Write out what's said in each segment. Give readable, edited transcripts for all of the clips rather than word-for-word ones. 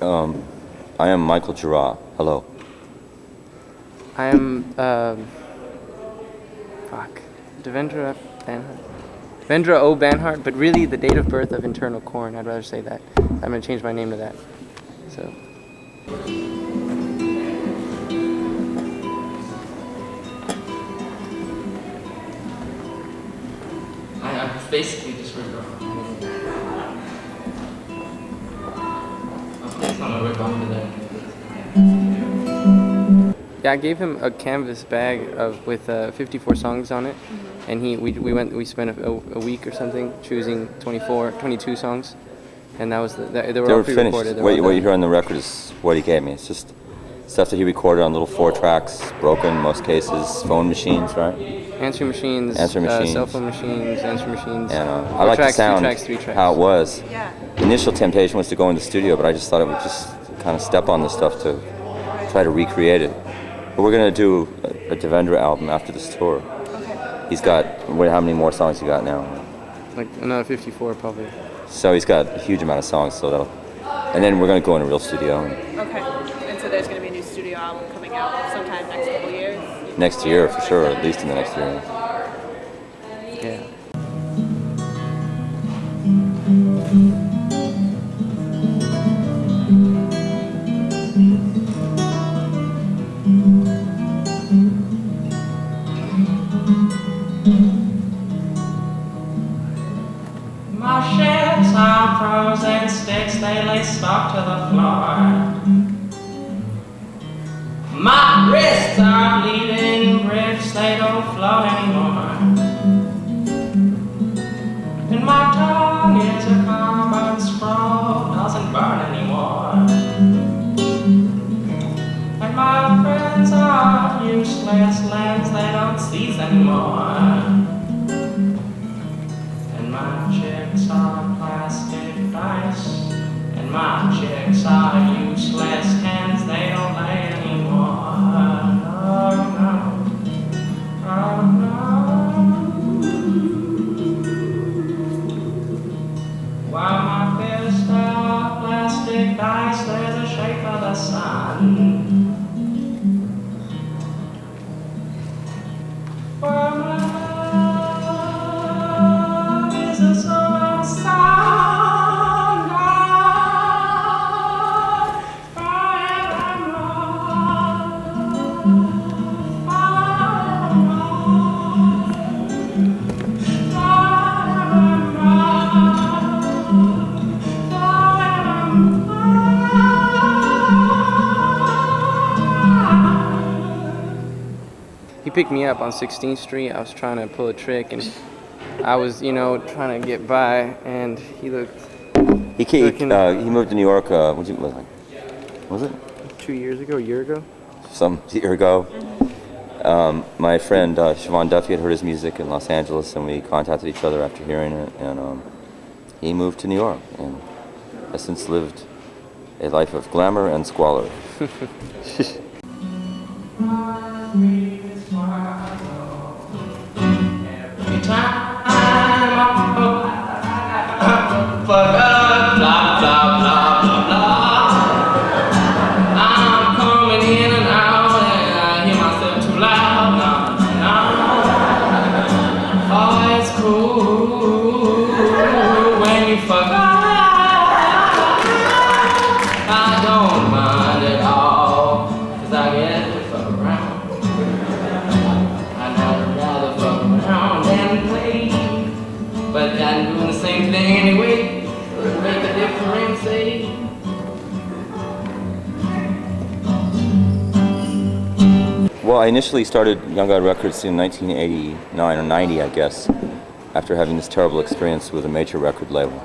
Um, I am Michael Gira. Hello. I am, Devendra Banhart. Devendra O. Banhart, but really the date of birth of internal corn, I'd rather say that. I'm going to change my name to that. So. I basically just ripped off. It's not a rip off of that. Yeah, I gave him a canvas bag with 54 songs on it, and we spent a week or something choosing 22 songs, and that was they were all pre-recorded. Finished. What you hear on the record is what he gave me. It's just stuff that he recorded on little 4 tracks, broken in most cases, phone machines, right? Answering machines, cell phone machines, answering machines. And I like the sound, 3 tracks. how it was. Yeah. The initial temptation was to go in the studio, but I just thought it would just kind of step on this stuff to try to recreate it. But we're going to do a Devendra album after this tour. Okay. He's got, how many more songs you got now? Like another 54 probably. So he's got a huge amount of songs, so and then we're going to go in a real studio. Okay. And so there's going to be a new studio album coming out sometime next couple years? Next year, for sure, at least in the next year. Yeah. My ships are frozen sticks, they lay stuck to the floor. My wrists are bleeding bricks, they don't float anymore. And my tongue is a carbon scroll, doesn't burn anymore. And my friends are useless lens, they don't seize anymore. My chicks are plastic dice, and my chicks are useless hands, they don't lay anymore. Oh no, oh no. While my fists are plastic dice, they're the shape of the sun. While my He picked me up on 16th Street. I was trying to pull a trick, and I was, trying to get by, and he looked. He moved to New York. Was it 2 years ago, a year ago? Some year ago. My friend Siobhan Duffy had heard his music in Los Angeles, and we contacted each other after hearing it. And he moved to New York, and has since lived a life of glamour and squalor. Every time I blah, blah, blah, blah, blah. I'm coming in and out and I hear myself too loud. No. Oh, it's cool when you fuck up. I don't mind at all, 'cause I get to fuck around. I'd rather fuck around than play, but I'm doing the same thing anyway. Make a difference, eh? Well, I initially started Young God Records in 1989 or 90, I guess, after having this terrible experience with a major record label,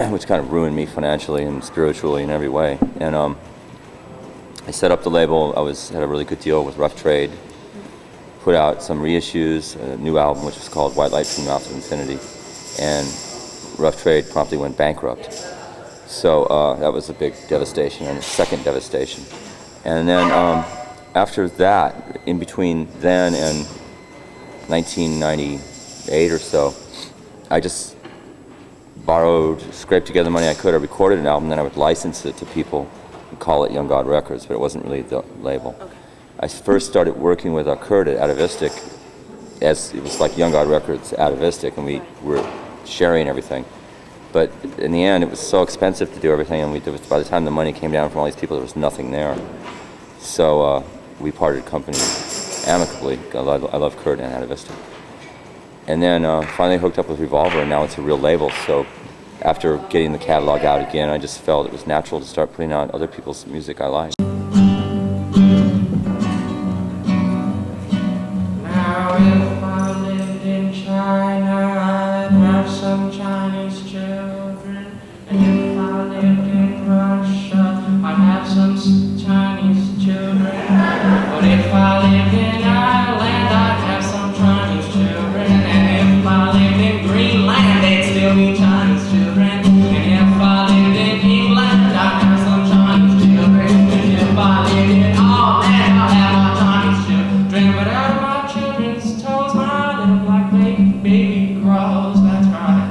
which kind of ruined me financially and spiritually in every way. And I set up the label. Had a really good deal with Rough Trade, put out some reissues, a new album which was called White Light from Mouth of Infinity, and Rough Trade promptly went bankrupt. So that was a big devastation, and a second devastation. And then after that, in between then and 1998 or so, I just scraped together the money I could. I recorded an album, then I would license it to people and call it Young God Records, but it wasn't really the label. Okay. I first started working with Kurt at Atavistic, as it was like Young God Records Atavistic, and we were sharing everything. But in the end, it was so expensive to do everything, and by the time the money came down from all these people, there was nothing there. So we parted company amicably. I love Kurt and Atavistic. And then finally hooked up with Revolver, and now it's a real label. So after getting the catalog out again, I just felt it was natural to start putting out other people's music I like. Now if I lived in China, I'd have some Chinese children. And if I lived in Russia, I'd have some Chinese children. But if I lived in Ireland, I'd have some Chinese children. And if I lived in Greenland, they'd still be Chinese children. And if I lived in England, I'd have some Chinese children. And if I lived in Ireland, I'd have my Chinese children. But out of my children's toes, my little black baby grows. That's right.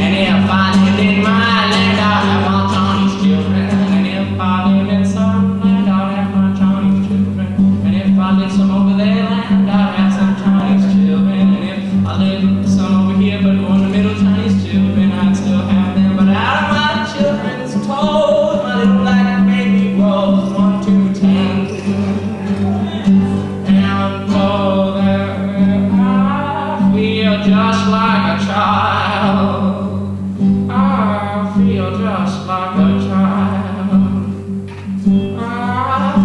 And if I lived in my land, I'd have my Chinese children. And if I lived in some land, I'd have my Chinese children. And if I lived some over there land, I'd have some Chinese children. And if I lived some over here, but more in the middle Chinese children, I'd still have them. But out of my children's toes, my little black baby grows 1, 2, 10. And for that, I feel just like a child. I feel just like a child. I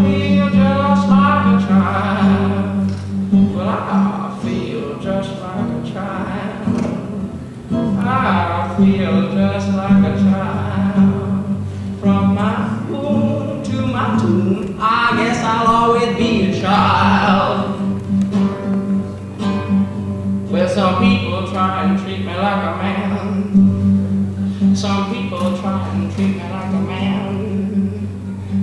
feel just like a child. Well, I feel just like a child. I feel just like a child. From my womb to my tomb, I guess I'll always be a child. Well, some people try and treat me like a man. Some people try and treat me like a man.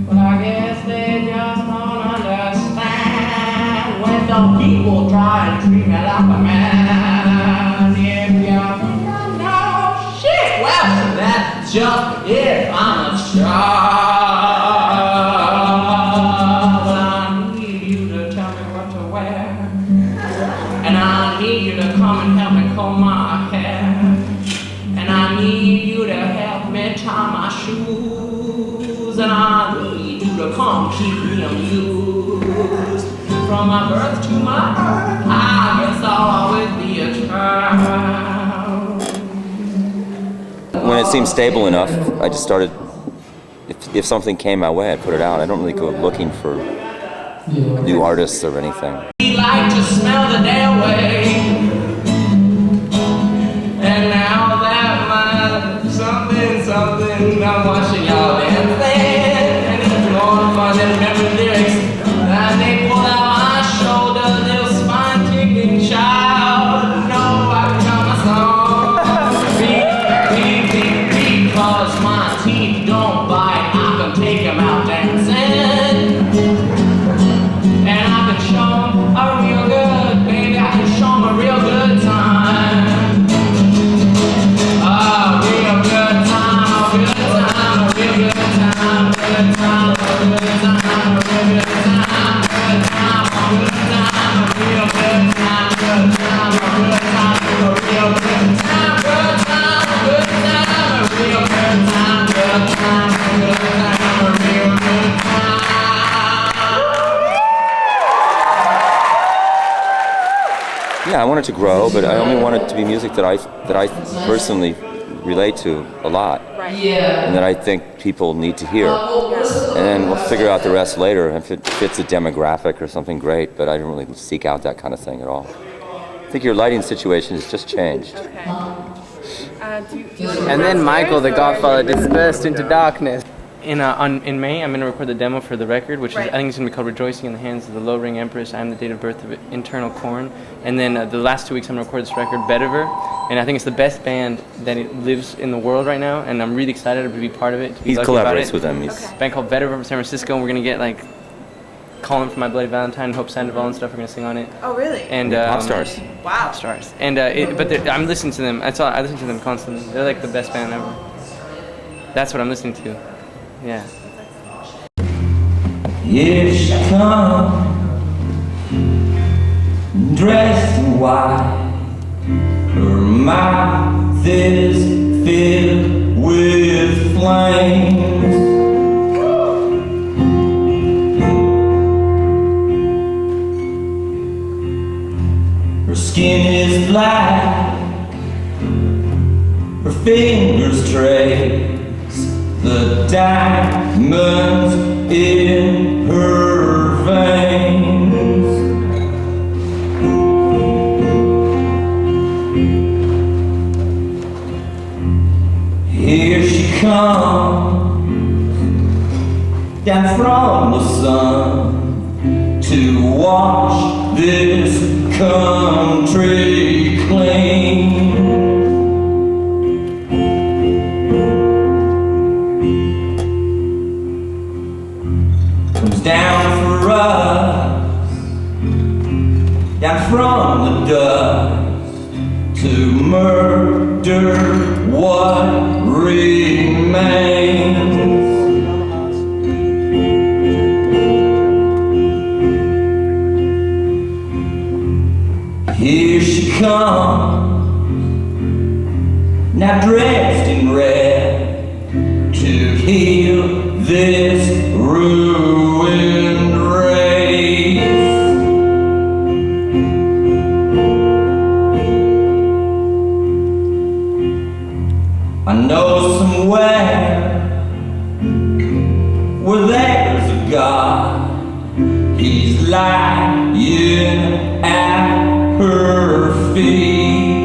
But I guess they just don't understand when some people try and treat me like a man. If you think I know shit, well, that's just it. I'm a child. But I need you to tell me what to wear. And I need you to come and help me comb my hair. And I need you to help me tie my shoes. And I need you to come keep me amused. From my birth to my earth, I guess I'll always be a child. When it seemed stable enough, I just started, if something came my way, I'd put it out. I don't really go looking for new artists or anything. We like to smell the day away. And now that my something, I'm watching y'all dancing. And it's more fun than remember lyrics. And they pull out my shoulder, little spine ticking child. No, I can count my song. Beep, cause my teeth don't bite. I can take them out dancing. And I can show them a real good, baby, I can show them a real good time. A real good time, a real good time, a real good time, a good time, a good time, a real good time, good time, a good time, a real good time, good time, a good time, a real good time, good time, a good time, a real good time, good time, a good time, a real good time. Yeah, I want it to grow, but I only want it to be music that I personally relate to a lot, Right. and that I think people need to hear. And then we'll figure out the rest later. If it fits a demographic or something, great, but I don't really seek out that kind of thing at all. I think your lighting situation has just changed. Okay. Do you like And then downstairs, Michael, the or- Godfather, dispersed into darkness. In May, I'm going to record the demo for the record, which Right. is, I think it's going to be called Rejoicing in the Hands of the Low Ring Empress. I am the date of birth of Internal Corn. And then the last 2 weeks, I'm going to record this record, Vetiver. And I think it's the best band that it lives in the world right now. And I'm really excited to be part of it. To be He lucky about collaborates it. with them. He's Okay. A band called Vetiver from San Francisco. And we're going to get like Calling for My Bloody Valentine, Hope Sandoval and stuff are gonna sing on it. Oh, really? And Pop stars. Wow. Pop stars. And I'm listening to them. That's all. I listen to them constantly. They're like the best band ever. That's what I'm listening to. Yeah. Here she comes, dressed in white. Her mouth is filled with flames. Her skin is black, her fingers trace the diamonds in her veins. Here she comes, down from the sun, to wash this country clean. Comes down for us, down from the dust, to murder what remains. Here she comes, now dressed in red, to heal this ruined race. I know somewhere where there's a God, He's lying at her feet.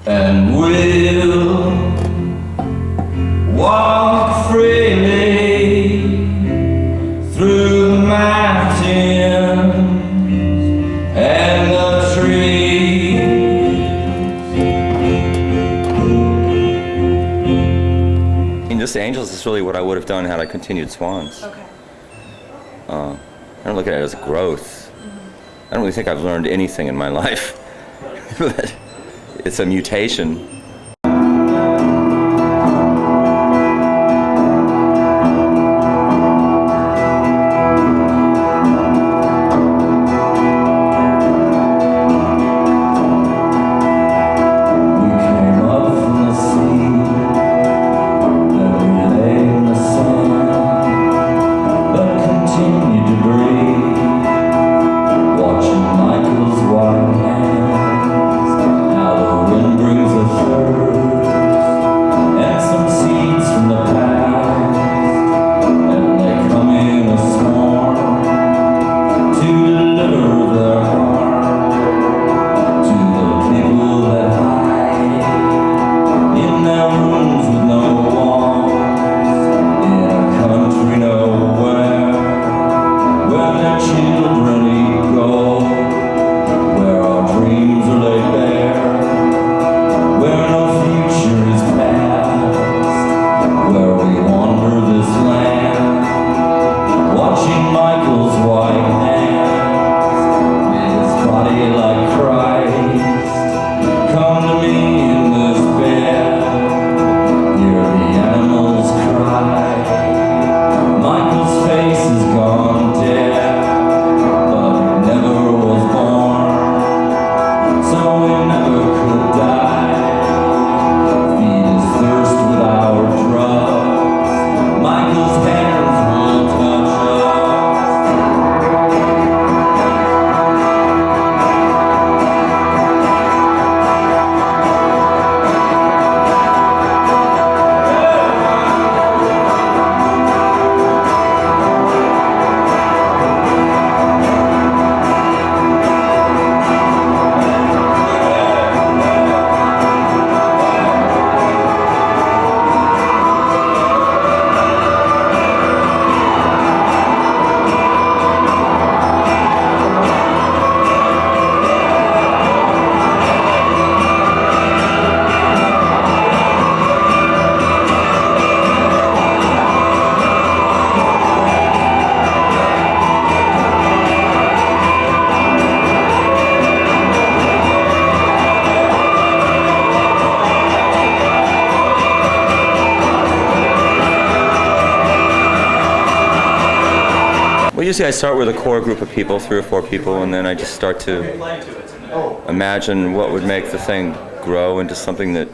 And we'll walk freely through the mountains and the trees. And Just Angels is really what I would have done had I continued Swans. Okay. I don't look at it as growth. I don't really think I've learned anything in my life. But it's a mutation. Watching Michael's white hands, how the wind brings a usually I start with a core group of people, 3 or 4 people, and then I just start to imagine what would make the thing grow into something that,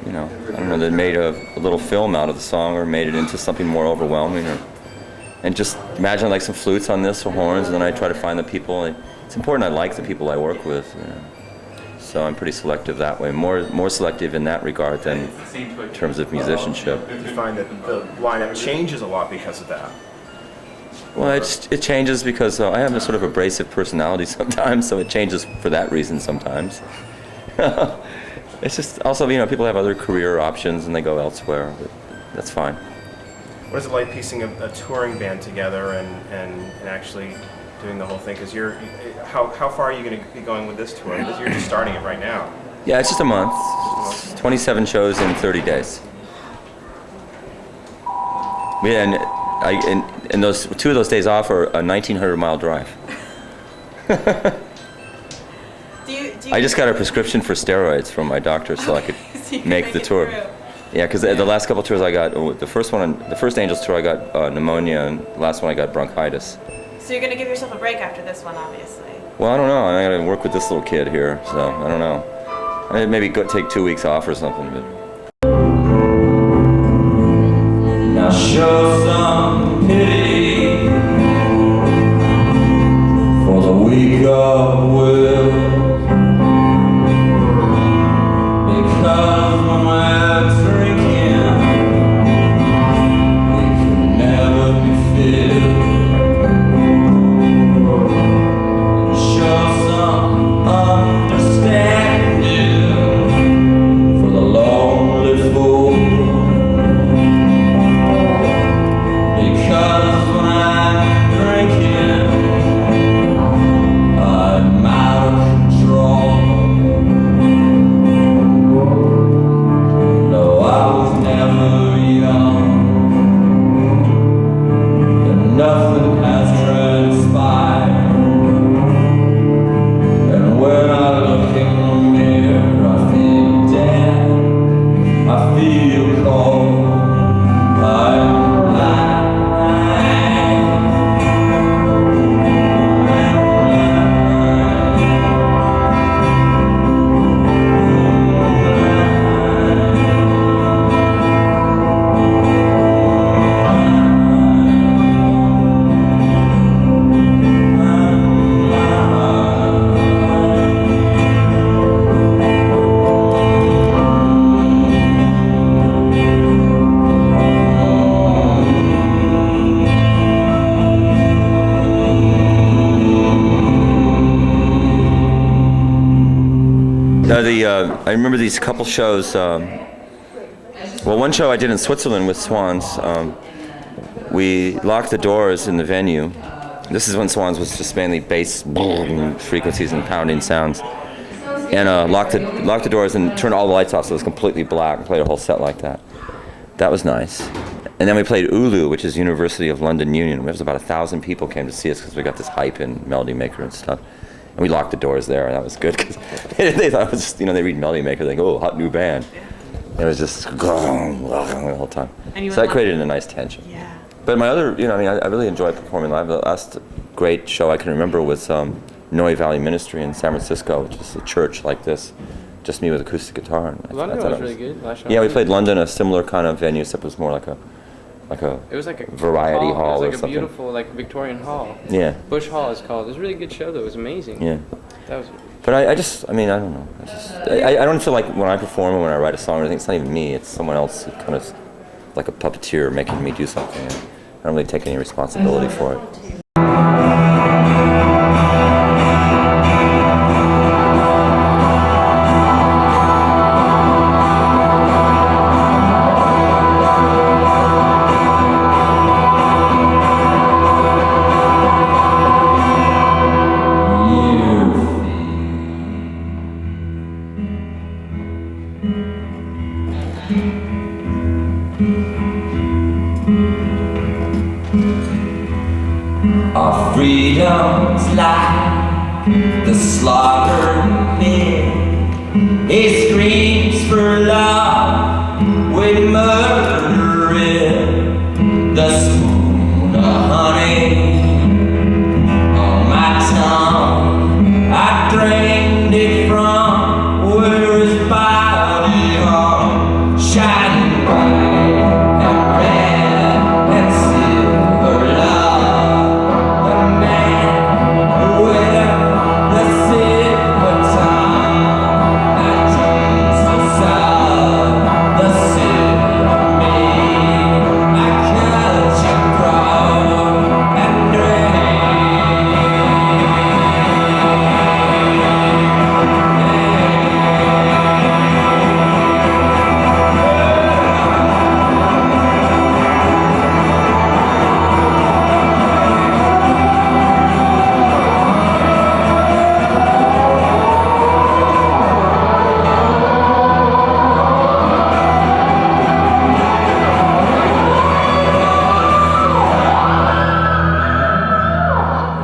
you know, I don't know, that made a little film out of the song or made it into something more overwhelming, and just imagine like some flutes on this or horns, and then I try to find the people. It's important I like the people I work with, you know. So I'm pretty selective that way, more selective in that regard than in terms of musicianship. Do you find that the lineup changes a lot because of that? Well, it changes because I have a sort of abrasive personality sometimes, so it changes for that reason sometimes. It's just also, you know, people have other career options and they go elsewhere, but that's fine. What is it like piecing a touring band together and actually doing the whole thing? Because how far are you going to be going with this tour? Because you're just starting it right now. Yeah, it's just a month. It's 27 shows in 30 days. Yeah, and those 2 of those days off are a 1,900-mile drive. I just got a prescription for steroids from my doctor so I could So you can make the tour. through. Yeah, because the last couple tours I got, the first Angels tour I got pneumonia, and the last one I got bronchitis. So you're going to give yourself a break after this one, obviously. Well, I don't know. I got to work with this little kid here, so I don't know. I'd maybe take 2 weeks off or something. But Now show some pity for the weak of will, because when we're drinking, we can never be filled. And show some understanding for the lonely fool. Because when I'm drinking, I'm out of control. No, I was never young, and nothing has transpired. And when I look in the mirror, I feel dead, I feel cold, I'm blind. I remember these couple shows. Well, one show I did in Switzerland with Swans. We locked the doors in the venue. This is when Swans was just mainly bass frequencies and pounding sounds. And locked the doors and turned all the lights off so it was completely black, and played a whole set like that. That was nice. And then we played ULU, which is University of London Union. There was about 1,000 people came to see us because we got this hype in Melody Maker and stuff. And we locked the doors there, and that was good because they thought it was just, you know, they read Melody Maker, they go, oh, hot new band. And it was just the whole time. So that created a nice tension. Yeah. But my other, you know, I mean, I really enjoyed performing live. The last great show I can remember was Noe Valley Ministry in San Francisco, which is a church like this, just me with acoustic guitar. And London I thought was it really good. Last show. Yeah, we played London, a similar kind of venue, except it was more like a It was like a variety hall It or was like a something. beautiful, like Victorian hall. Yeah. Bush Hall is called. It was a really good show though. It was amazing. Yeah. That was. But I don't know. I don't feel like when I perform or when I write a song or anything, it's not even me. It's someone else who kind of like a puppeteer making me do something. And I don't really take any responsibility for it. Our freedom's like the slaughtered pig. He screams for love with murder in the spoon of honey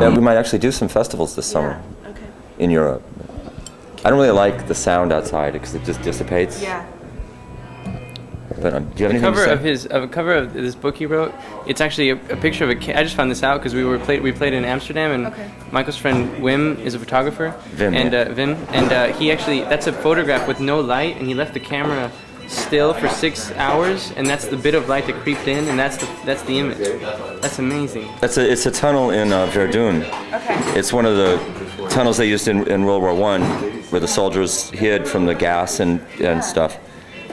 We might actually do some festivals this summer Yeah. Okay. in Europe. I don't really like the sound outside because it just dissipates. Yeah. But do you have anything Cover to of say? his cover of this book he wrote. It's actually a picture of a cat. I just found this out because we played in Amsterdam, and Okay. Michael's friend Wim is a photographer. Wim, and yeah. Wim, and he actually, that's a photograph with no light, and he left the camera still for 6 hours, and that's the bit of light that creeped in, and that's the image. That's amazing. It's a tunnel in Verdun. Okay. It's one of the tunnels they used in World War I, where the soldiers hid from the gas and stuff.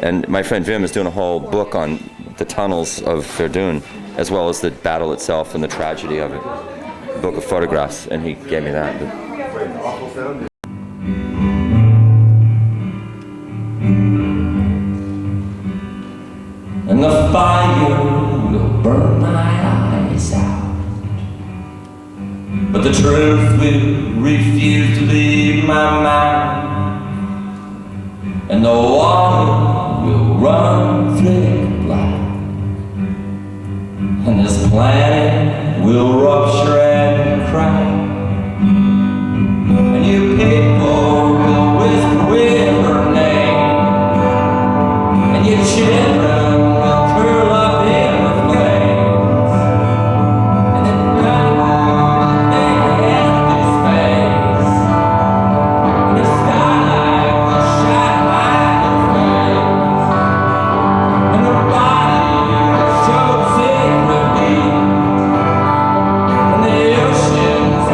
And my friend Wim is doing a whole book on the tunnels of Verdun, as well as the battle itself and the tragedy of it. A book of photographs, and he gave me that. And the fire will burn my eyes out, but the truth will refuse to leave my mind, and the water will run thick black, and this planet will rupture and crack, and you people will whisper with her name, and your children will curl up in the flames, and then night will make empty space, and the skylight will shine like a face, and the body will show secret beat, and the oceans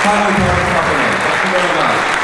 Finally, Company. Thank you very much.